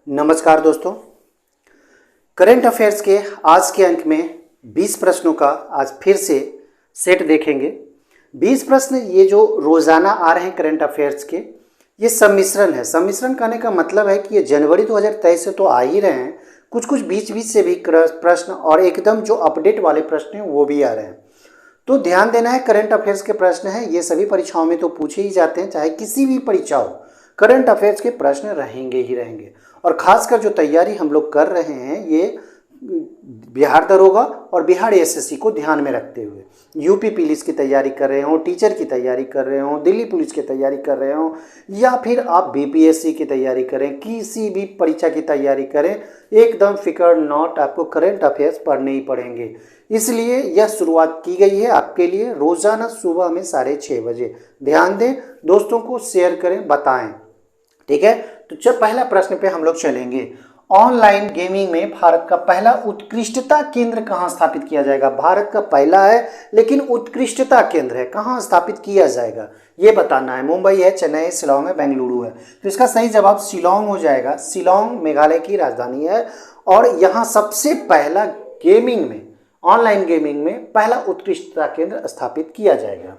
नमस्कार दोस्तों। Current affairs के आज के अंक में 20 प्रश्नों का आज फिर से सेट देखेंगे। 20 प्रश्न ये जो रोज़ाना आ रहे हैं करंट अफेयर्स के, ये सम्मिश्रण है। सम्मिश्रण कहने का मतलब है कि ये जनवरी 2023 से तो आ ही रहे हैं, कुछ कुछ बीच बीच से भी प्रश्न और एकदम जो अपडेट वाले प्रश्न हैं वो भी आ रहे हैं। तो ध्यान देना है, करंट अफेयर्स के प्रश्न हैं, ये सभी परीक्षाओं में तो पूछे ही जाते हैं, चाहे किसी भी परीक्षा हो, करंट अफेयर्स के प्रश्न रहेंगे ही रहेंगे। और खासकर जो तैयारी हम लोग कर रहे हैं ये बिहार दरोगा और बिहार एसएससी को ध्यान में रखते हुए, यूपी पुलिस की तैयारी कर रहे हो, टीचर की तैयारी कर रहे हो, दिल्ली पुलिस की तैयारी कर रहे हो, या फिर आप बीपीएससी की तैयारी करें, किसी भी परीक्षा की तैयारी करें, एकदम फिकर नॉट, आपको करंट अफेयर्स पढ़ने ही पड़ेंगे। इसलिए यह शुरुआत की गई है आपके लिए रोजाना सुबह में 6:30 बजे। ध्यान दें, दोस्तों को शेयर करें, बताएं, ठीक है। तो जब पहला प्रश्न पे हम लोग चलेंगे, ऑनलाइन गेमिंग में भारत का पहला उत्कृष्टता केंद्र कहां स्थापित किया जाएगा। भारत का पहला है लेकिन उत्कृष्टता केंद्र है, कहां स्थापित किया जाएगा ये बताना है। मुंबई है, चेन्नई है, शिलोंग है, बेंगलुरु है। तो इसका सही जवाब शिलोंग हो जाएगा। शिलोंग मेघालय की राजधानी है और यहाँ सबसे पहला गेमिंग में, ऑनलाइन गेमिंग में पहला उत्कृष्टता केंद्र स्थापित किया जाएगा,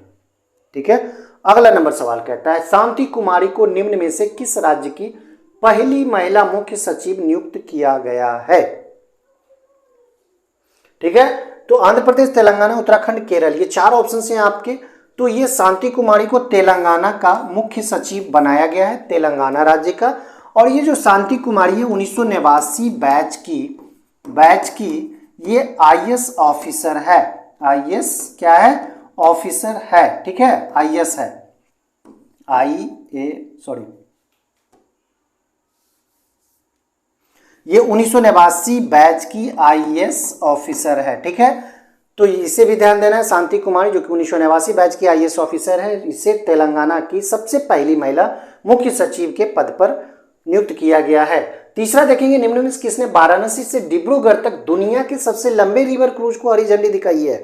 ठीक है। अगला नंबर सवाल कहता है, शांति कुमारी को निम्न में से किस राज्य की पहली महिला मुख्य सचिव नियुक्त किया गया है, ठीक है। तो आंध्र प्रदेश, तेलंगाना, उत्तराखंड, केरल, ये 4 ऑप्शन हैं आपके। तो ये शांति कुमारी को तेलंगाना का मुख्य सचिव बनाया गया है, तेलंगाना राज्य का। और ये जो शांति कुमारी है 1989 बैच की ये आईएएस ऑफिसर है। आईएएस क्या है? ऑफिसर है, ठीक है, आईएएस है, ये 1989 बैच की आईएएस ऑफिसर है, ठीक है। तो इसे भी ध्यान देना है, शांति कुमारी जो कि 1989 बैच की आईएएस ऑफिसर है, इसे तेलंगाना की सबसे पहली महिला मुख्य सचिव के पद पर नियुक्त किया गया है। तीसरा देखेंगे, निम्न में किसने वाराणसी से डिब्रूगढ़ तक दुनिया के सबसे लंबे रिवर क्रूज को हरी झंडी दिखाई है।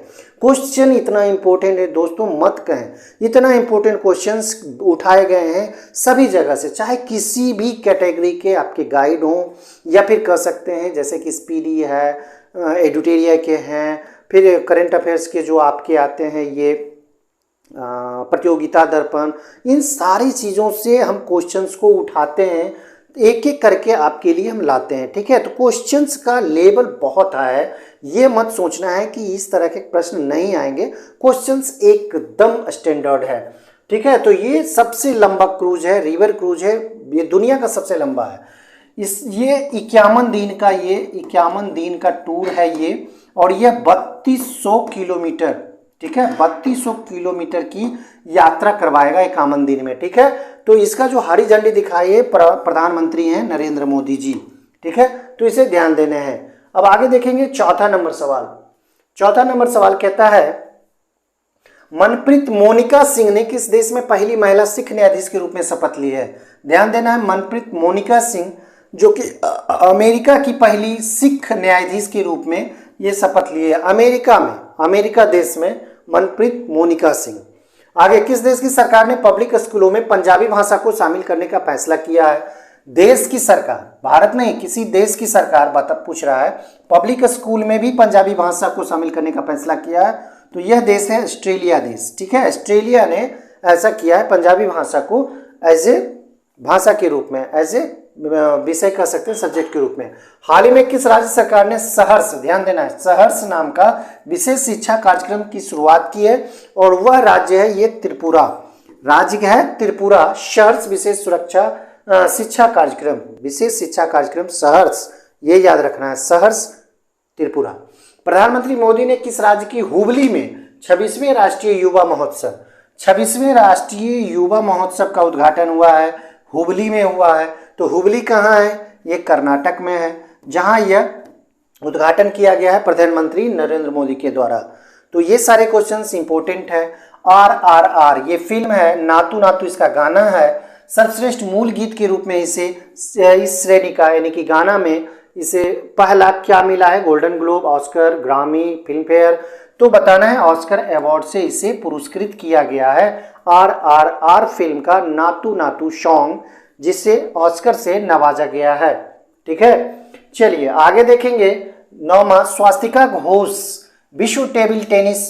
क्वेश्चन इतना इंपॉर्टेंट है दोस्तों, मत कहें, इतना इंपॉर्टेंट क्वेश्चंस उठाए गए हैं सभी जगह से, चाहे किसी भी कैटेगरी के आपके गाइड हों या फिर कह सकते हैं जैसे कि स्पीडी है, एडुटेरिया के हैं, फिर करंट अफेयर्स के जो आपके आते हैं ये प्रतियोगिता दर्पण, इन सारी चीज़ों से हम क्वेश्चंस को उठाते हैं, एक एक करके आपके लिए हम लाते हैं, ठीक है। तो क्वेश्चंस का लेवल बहुत हाई है, ये मत सोचना है कि इस तरह के प्रश्न नहीं आएंगे, क्वेश्चंस एकदम स्टैंडर्ड है, ठीक है। तो ये सबसे लंबा क्रूज है, रिवर क्रूज है, ये दुनिया का सबसे लंबा है। ये 51 दिन का टूर है ये, और यह 3200 किलोमीटर, ठीक है, 3200 किलोमीटर की यात्रा करवाएगा 51 दिन में, ठीक है। तो इसका जो हरी झंडी दिखाई है प्रधानमंत्री हैं नरेंद्र मोदी जी, ठीक है। तो इसे ध्यान देने हैं। अब आगे देखेंगे चौथा नंबर सवाल कहता है, मनप्रीत मोनिका सिंह ने किस देश में पहली महिला सिख न्यायाधीश के रूप में शपथ ली है। ध्यान देना है, मनप्रीत मोनिका सिंह जो कि अमेरिका की पहली सिख न्यायाधीश के रूप में ये शपथ लिए है, अमेरिका देश में मनप्रीत मोनिका सिंह। आगे, किस देश की सरकार ने पब्लिक स्कूलों में पंजाबी भाषा को शामिल करने का फैसला किया है। देश की सरकार, भारत नहीं, किसी देश की सरकार पूछ रहा है, पब्लिक स्कूल में भी पंजाबी भाषा को शामिल करने का फैसला किया है। तो यह देश है ऑस्ट्रेलिया देश, ठीक है। ऑस्ट्रेलिया ने ऐसा किया है, पंजाबी भाषा को एज ए भाषा के रूप में, एज ए विषय कह सकते हैं, सब्जेक्ट के रूप में। हाल ही में किस राज्य सरकार ने सहर्ष, ध्यान देना है, सहर्ष नाम का विशेष शिक्षा कार्यक्रम की शुरुआत की है, और वह राज्य है ये त्रिपुरा, राज्य है त्रिपुरा। सहर्ष विशेष शिक्षा कार्यक्रम सहर्ष, ये याद रखना है, सहर्ष त्रिपुरा। प्रधानमंत्री मोदी ने किस राज्य की हुबली में 26वें राष्ट्रीय युवा महोत्सव का उद्घाटन हुआ है। हुबली में हुआ है। तो हुबली कहाँ है? ये कर्नाटक में है, जहाँ यह उद्घाटन किया गया है प्रधानमंत्री नरेंद्र मोदी के द्वारा। तो ये सारे क्वेश्चंस इंपॉर्टेंट है। RRR ये फिल्म है, नातू नातू इसका गाना है, सर्वश्रेष्ठ मूल गीत के रूप में इसे इस श्रेणी का यानी कि गाना में इसे पहला क्या मिला है? गोल्डन ग्लोब, ऑस्कर, ग्रामी, फिल्म फेयर। तो बताना है ऑस्कर अवार्ड से इसे पुरस्कृत किया गया है। RRR फिल्म का नातू नातू सॉन्ग जिसे ऑस्कर से नवाजा गया है। ठीक है। चलिए आगे देखेंगे। 9वां, स्वास्तिका घोष विश्व टेबल टेनिस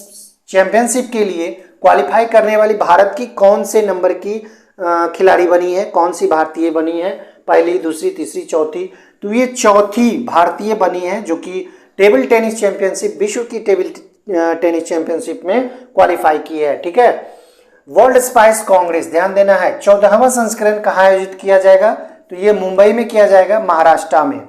चैंपियनशिप के लिए क्वालिफाई करने वाली भारत की कौन से नंबर की खिलाड़ी बनी है, कौन सी भारतीय बनी है, पहली, दूसरी, तीसरी, चौथी? तो ये चौथी भारतीय बनी है जो कि टेबल टेनिस चैंपियनशिप, विश्व की टेबल टेनिस चैंपियनशिप में क्वालिफाई की है। ठीक है। वर्ल्ड स्पाइस कांग्रेस, ध्यान देना है, 14वां संस्करण कहाँ आयोजित किया जाएगा? तो ये मुंबई में किया जाएगा, महाराष्ट्र में।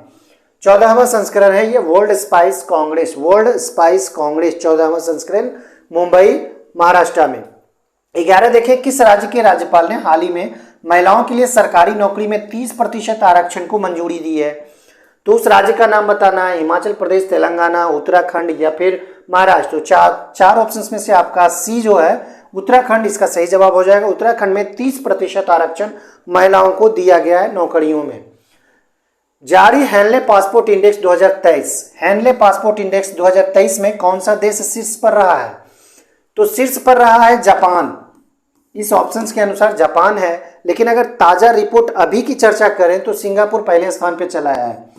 14वां संस्करण है ये world spice congress. World spice congress 14वां संस्करण मुंबई, महाराष्ट्र में। 11 देखें, किस राज्य के राज्यपाल ने हाल ही में महिलाओं के लिए सरकारी नौकरी में 30% आरक्षण को मंजूरी दी है? तो उस राज्य का नाम बताना है, हिमाचल प्रदेश, तेलंगाना, उत्तराखंड या फिर महाराष्ट्र। तो चार ऑप्शंस में से आपका सी जो है उत्तराखंड इसका सही जवाब हो जाएगा। उत्तराखंड में 30% आरक्षण महिलाओं को दिया गया है नौकरियों में। जारी handle passport index 2023, handle passport index 2023 में कौन सा देश शीर्ष पर रहा है? तो शीर्ष पर रहा है जापान। इस ऑप्शंस के अनुसार जापान है, लेकिन अगर ताजा रिपोर्ट अभी की चर्चा करें तो सिंगापुर पहले स्थान पे चला आया है।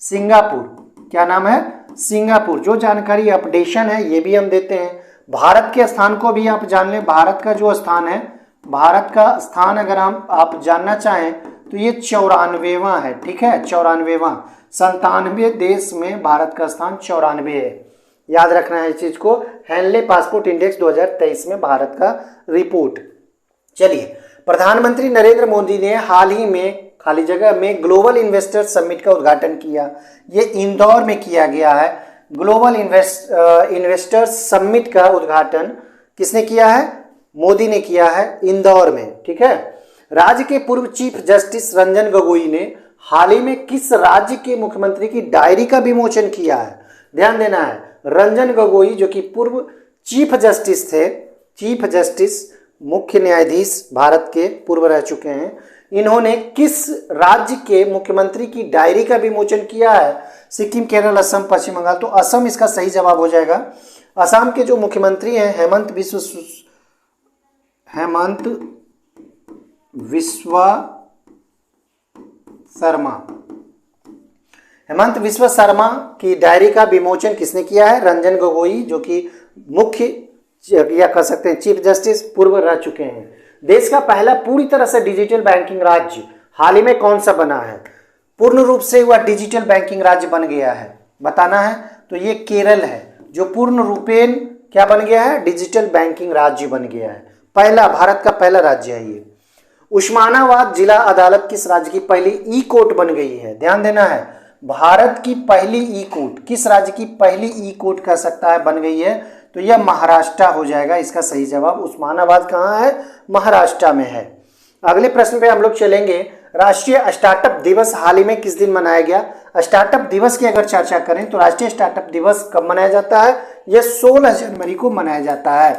सिंगापुर, क्या नाम है? सिंगापुर। जो जानकारी अपडेशन है ये भी हम देते हैं। भारत के स्थान को भी आप जान लें। भारत का जो स्थान है, भारत का स्थान अगर आप जानना चाहें तो ये 94वां है। ठीक है, 94वां। 97 देश में भारत का स्थान 94 है। याद रखना है इस चीज को। हैंडले पासपोर्ट इंडेक्स 2023 में भारत का रिपोर्ट। चलिए, प्रधानमंत्री नरेंद्र मोदी ने हाल ही में खाली जगह में ग्लोबल इन्वेस्टर समिट का उद्घाटन किया। ये इंदौर में किया गया है। ग्लोबल इन्वेस्टर समिट का उद्घाटन किसने किया है? मोदी ने किया है, इंदौर में। ठीक है। राज्य के पूर्व चीफ जस्टिस रंजन गोगोई ने हाल ही में किस राज्य के मुख्यमंत्री की डायरी का विमोचन किया है? ध्यान देना है, रंजन गोगोई जो कि पूर्व चीफ जस्टिस थे, चीफ जस्टिस मुख्य न्यायाधीश भारत के पूर्व रह चुके हैं, इन्होंने किस राज्य के मुख्यमंत्री की डायरी का विमोचन किया है? सिक्किम, केरल, असम, पश्चिम बंगाल। तो असम इसका सही जवाब हो जाएगा। असम के जो मुख्यमंत्री हैं हेमंत विश्व शर्मा की डायरी का विमोचन किसने किया है? रंजन गोगोई, जो कि मुख्य या कह सकते हैं चीफ जस्टिस पूर्व रह चुके हैं। देश का पहला पूरी तरह से डिजिटल बैंकिंग राज्य हाल ही में कौन सा बना है? पूर्ण रूप से वह डिजिटल बैंकिंग राज्य बन गया है, बताना है। तो ये केरल है जो पूर्ण रूपेण क्या बन गया है? डिजिटल बैंकिंग राज्य बन गया है। पहला, भारत का पहला राज्य है ये। उस्मानाबाद जिला अदालत किस राज्य की पहली ई कोर्ट बन गई है? ध्यान देना है, भारत की पहली ई कोर्ट, किस राज्य की पहली ई कोर्ट कह सकता है बन गई है? तो यह महाराष्ट्र हो जाएगा इसका सही जवाब। उस्मानाबाद कहाँ है? महाराष्ट्र में है। अगले प्रश्न पे हम लोग चलेंगे। राष्ट्रीय स्टार्टअप दिवस हाल ही में किस दिन मनाया गया? स्टार्टअप दिवस की अगर चर्चा करें तो राष्ट्रीय स्टार्टअप दिवस कब मनाया जाता है? यह 16 जनवरी को मनाया जाता है।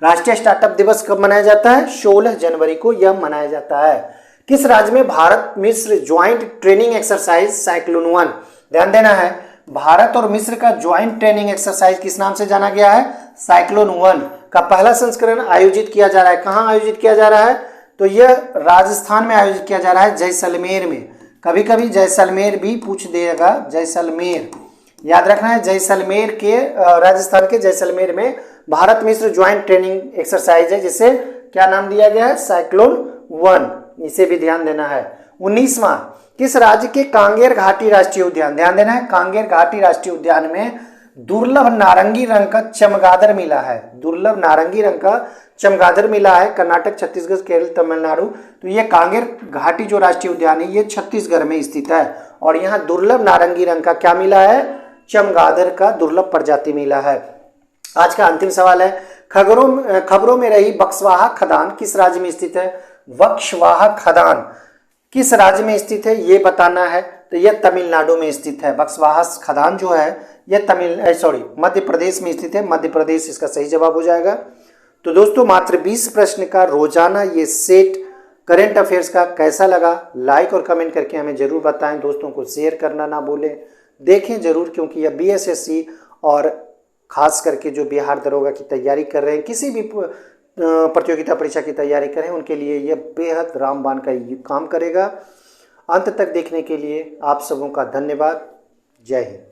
राष्ट्रीय स्टार्टअप दिवस कब मनाया जाता है? 16 जनवरी को यह मनाया जाता है। किस राज्य में भारत मिस्र ज्वाइंट ट्रेनिंग एक्सरसाइज साइक्लोन 1? ध्यान देना है, भारत और मिस्र का ज्वाइंट ट्रेनिंग एक्सरसाइज किस नाम से जाना गया है? साइक्लोन 1 का पहला संस्करण आयोजित किया जा रहा है। कहाँ आयोजित किया जा रहा है? तो यह राजस्थान में आयोजित किया जा रहा है, जैसलमेर में। कभी कभी जैसलमेर भी पूछ देगा, जैसलमेर याद रखना है। जैसलमेर के राजस्थान के जैसलमेर में भारत मिस्र ज्वाइंट ट्रेनिंग एक्सरसाइज है, जिसे क्या नाम दिया गया है? साइक्लोन 1। इसे भी ध्यान देना है। 19वां, किस राज्य के कांगेर घाटी राष्ट्रीय उद्यान? ध्यान देना है, कांगेर घाटी राष्ट्रीय उद्यान में दुर्लभ नारंगी रंग का चमगादड़ मिला है। दुर्लभ नारंगी रंग का चमगादड़ मिला है। कर्नाटक, छत्तीसगढ़, केरल, तमिलनाडु। तो ये कांगेर घाटी जो राष्ट्रीय उद्यान है ये छत्तीसगढ़ में स्थित है, और यहाँ दुर्लभ नारंगी रंग का क्या मिला है? चमगादड़ का दुर्लभ प्रजाति मिला है। आज का अंतिम सवाल है, खबरों में रही बक्सवाहा खदान किस राज्य में स्थित है? बक्सवाहा खदान किस राज्य में स्थित है ये बताना है। तो यह तमिलनाडु में स्थित है। बक्सवाहा खदान जो है यह मध्य प्रदेश में स्थित है। मध्य प्रदेश इसका सही जवाब हो जाएगा। तो दोस्तों, मात्र 20 प्रश्न का रोजाना ये सेट करंट अफेयर्स का कैसा लगा? लाइक और कमेंट करके हमें जरूर बताएं। दोस्तों को शेयर करना ना भूलें, देखें जरूर, क्योंकि यह BSSC और खास करके जो बिहार दरोगा की तैयारी कर रहे हैं, किसी भी प्रतियोगिता परीक्षा की तैयारी करें, उनके लिए यह बेहद रामबाण का काम करेगा। अंत तक देखने के लिए आप सबों का धन्यवाद। जय हिंद।